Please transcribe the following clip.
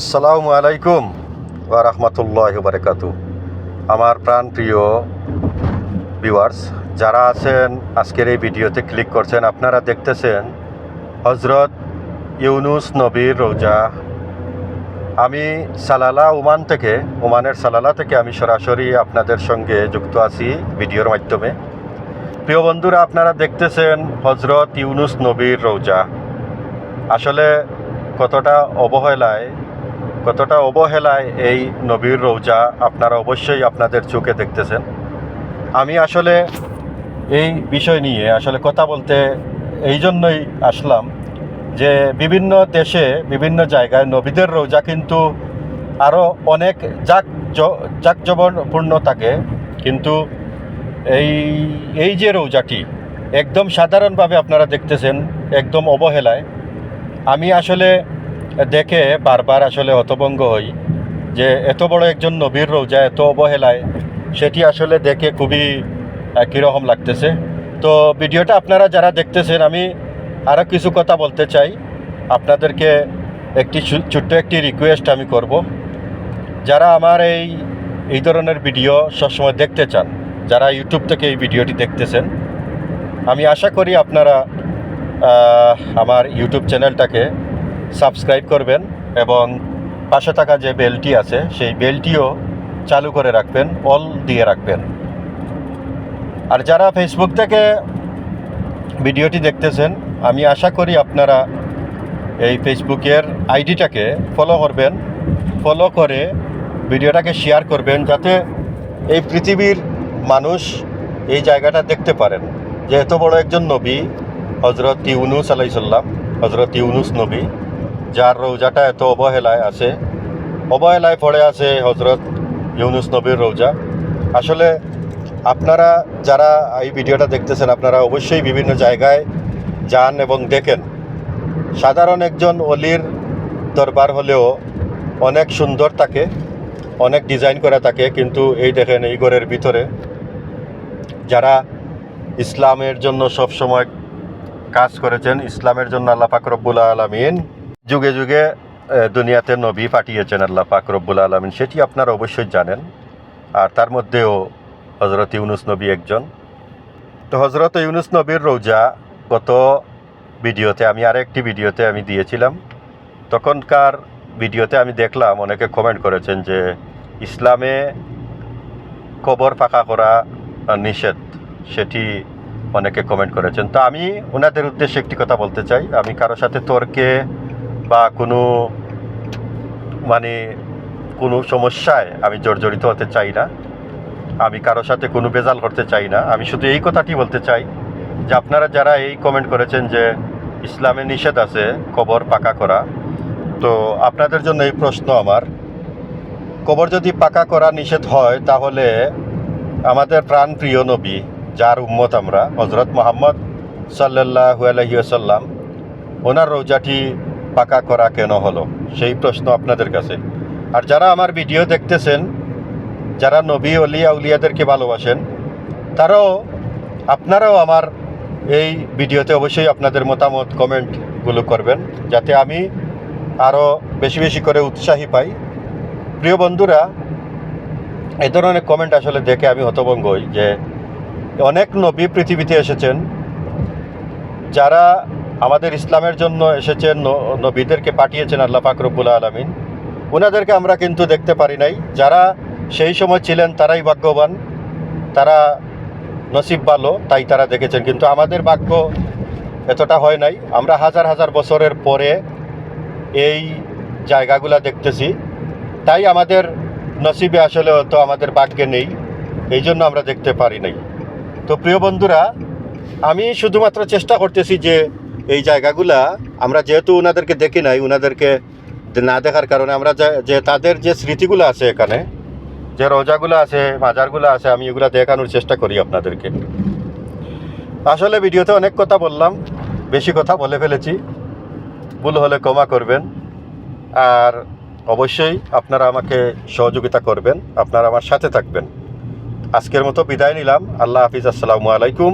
আসসালামু আলাইকুম ওয়া রাহমাতুল্লাহি ওয়া বারাকাতুহু। আমার প্রাণপ্রিয় ভিউয়ার্স যারা আছেন আজকের এই ভিডিওতে ক্লিক করছেন, আপনারা দেখতেছেন হজরত ইউনুস নবীর রোজা। আমি সালালা ওমানের সালালা থেকে আমি সরাসরি আপনাদের সঙ্গে যুক্ত আছি ভিডিওর মাধ্যমে। প্রিয় বন্ধুরা, আপনারা দেখতেছেন হজরত ইউনুস নবীর রোজা। আসলে কতটা অবহেলায় এই নবীর রোজা আপনারা অবশ্যই আপনাদের চোখে দেখতেছেন। আমি আসলে এই বিষয় নিয়ে কথা বলতে এই জন্যই আসলাম যে বিভিন্ন দেশে বিভিন্ন জায়গায় নবীদের রোজা কিন্তু আরও অনেক জাঁকজমকপূর্ণ থাকে, কিন্তু এই যে রোজাটি একদম সাধারণভাবে আপনারা দেখতেছেন, একদম অবহেলায়। আমি আসলে দেখে বারবার হতভম্ব হই যে এত বড় একজন নবীর রোজা এত অবহেলায়, সেটি আসলে দেখে খুবই কীরকম লাগতেছে। তো ভিডিওটা আপনারা যারা দেখতেছেন, আমি আরও কিছু কথা বলতে চাই আপনাদেরকে। ছোট্ট একটি রিকোয়েস্ট আমি করব, যারা আমার এই ধরনের ভিডিও সবসময় দেখতে চান, যারা ইউটিউব থেকে এই ভিডিওটি দেখতেছেন, আমি আশা করি আপনারা আমার ইউটিউব চ্যানেলটাকে সাবস্ক্রাইব করবেন এবং পাশে থাকা যে বেলটি আছে সেই বেলটিও চালু করে রাখবেন, অল দিয়ে রাখবেন। আর যারা ফেসবুক থেকে ভিডিওটি দেখতেছেন, আমি আশা করি আপনারা এই ফেসবুকের আইডিটাকে ফলো করবেন, ফলো করে ভিডিওটাকে শেয়ার করবেন, যাতে এই পৃথিবীর মানুষ এই জায়গাটা দেখতে পারেন যে এত বড় একজন নবী হজরত ইউনুস আলাইহিসসালাম, হজরত ইউনুস নবী, যার রোজাটা এত অবহেলায় পড়ে আছে হজরত ইউনুস নবীর রোজা। আসলে আপনারা যারা এই ভিডিওটা দেখতেছেন, আপনারা অবশ্যই বিভিন্ন জায়গায় যান এবং দেখেন। সাধারণ একজন অলির দরবার হলেও অনেক সুন্দর থাকে, অনেক ডিজাইন করা থাকে, কিন্তু এই দেখেন এই ঘরের ভিতরে যারা ইসলামের জন্য সবসময় কাজ করেছেন, ইসলামের জন্য আল্লাহ পাক রব্বুল আলামিন যুগে যুগে দুনিয়াতে নবী পাঠিয়েছেন আল্লাহ পাক রব্বুল আলামিন, সেটি আপনারা অবশ্যই জানেন। আর তার মধ্যেও হজরত ইউনুস নবী একজন। তো হজরত ইউনুস নবীর রোজা গত ভিডিওতে আরেকটি ভিডিওতে আমি দিয়েছিলাম। তখনকার ভিডিওতে আমি দেখলাম অনেকে কমেন্ট করেছেন যে ইসলামে কবর পাকা করা নিষেধ, সেটি অনেকে কমেন্ট করেছেন। তো আমি ওনাদের উদ্দেশ্যে একটি কথা বলতে চাই। আমি কারো সাথে তর্কে বা কোনো সমস্যায় আমি জর্জরিত হতে চাই না, আমি কারো সাথে কোনো বেজাল করতে চাই না। আমি শুধু এই কথাটি বলতে চাই যে আপনারা যারা এই কমেন্ট করেছেন যে ইসলামে নিষেধ আছে কবর পাকা করা, তো আপনাদের জন্য এই প্রশ্ন আমার, কবর যদি পাকা করা নিষেধ হয়, তাহলে আমাদের প্রাণপ্রিয় নবী, যার উম্মত আমরা, হজরত মুহাম্মদ সাল্লাল্লাহু আলাইহি ওয়াসাল্লাম, ওনার রোজাটি পাকা করা কেন হলো, সেই প্রশ্ন আপনাদের কাছে। আর যারা আমার ভিডিও দেখতেছেন, যারা নবী আউলিয়াদেরকে ভালোবাসেন, আপনারাও আমার এই ভিডিওতে অবশ্যই আপনাদের মতামত কমেন্টগুলো করবেন, যাতে আমি আরও বেশি বেশি করে উৎসাহী পাই। প্রিয় বন্ধুরা, এই ধরনের কমেন্ট আসলে দেখে আমি হতভম্ব হই যে অনেক নবী পৃথিবীতে এসেছেন, যারা আমাদের ইসলামের জন্য এসেছেন, নবীদেরকে পাঠিয়েছেন আল্লাহ পাক রব্বুল আলামিন, ওনাদেরকে আমরা কিন্তু দেখতে পারি নাই। যারা সেই সময় ছিলেন তারাই ভাগ্যবান, তারা নসিব ভালো, তাই তারা দেখেছেন, কিন্তু আমাদের ভাগ্য এতটা হয় নাই। আমরা হাজার হাজার বছরের পরে এই জায়গাগুলা দেখতেছি, তাই আমাদের নসিবে আসলে তো আমাদের ভাগ্যে নেই, এই জন্য আমরা দেখতে পারি নাই। তো প্রিয় বন্ধুরা, আমি শুধুমাত্র চেষ্টা করতেছি যে এই জায়গাগুলা আমরা যেহেতু ওনাদেরকে দেখি নাই, ওনাদেরকে না দেখার কারণে আমরা যে তাদের যে স্মৃতিগুলো আছে, এখানে যে রোজাগুলো আছে, মাজারগুলো আছে, আমি এগুলো দেখানোর চেষ্টা করি আপনাদেরকে। আসলে ভিডিওতে অনেক কথা বললাম, বেশি কথা বলে ফেলেছি, ভুল হলে ক্ষমা করবেন। আর অবশ্যই আপনারা আমাকে সহযোগিতা করবেন, আপনারা আমার সাথে থাকবেন। আজকের মতো বিদায় নিলাম। আল্লাহ হাফিজ, আসসালামু আলাইকুম।